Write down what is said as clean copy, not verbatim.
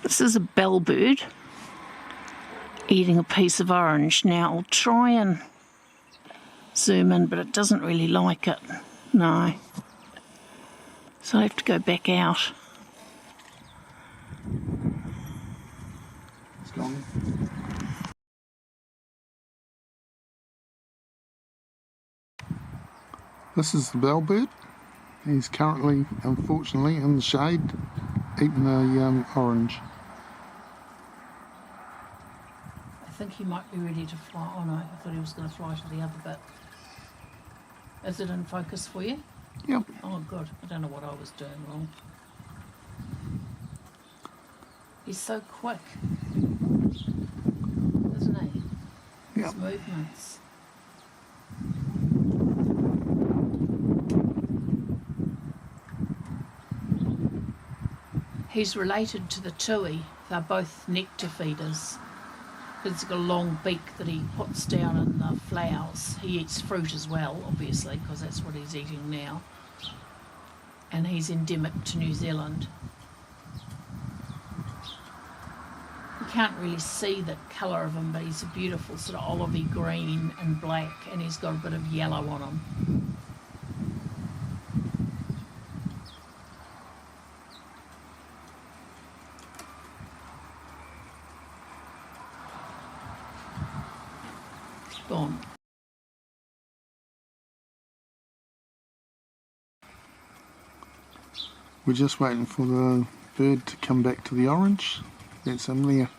This is a bellbird eating a piece of orange. Now I'll try and zoom in, but it doesn't really like it. No. So I have to go back out. It's gone. This is the bellbird. He's currently, unfortunately, in the shade, eating a orange. I think he might be ready to fly. Oh no, I thought he was going to fly to the other bit. Is it in focus for you? Yep. Oh good, I don't know what I was doing wrong. He's so quick, isn't he? Yep. His movements. He's related to the tui. They're both nectar feeders. He's got a long beak that he puts down in the flowers. He eats fruit as well, obviously, because that's what he's eating now. And he's endemic to New Zealand. You can't really see the colour of him, but he's a beautiful sort of olivey green and black, and he's got a bit of yellow on him. Gone. We're just waiting for the bird to come back to the orange. That's him there.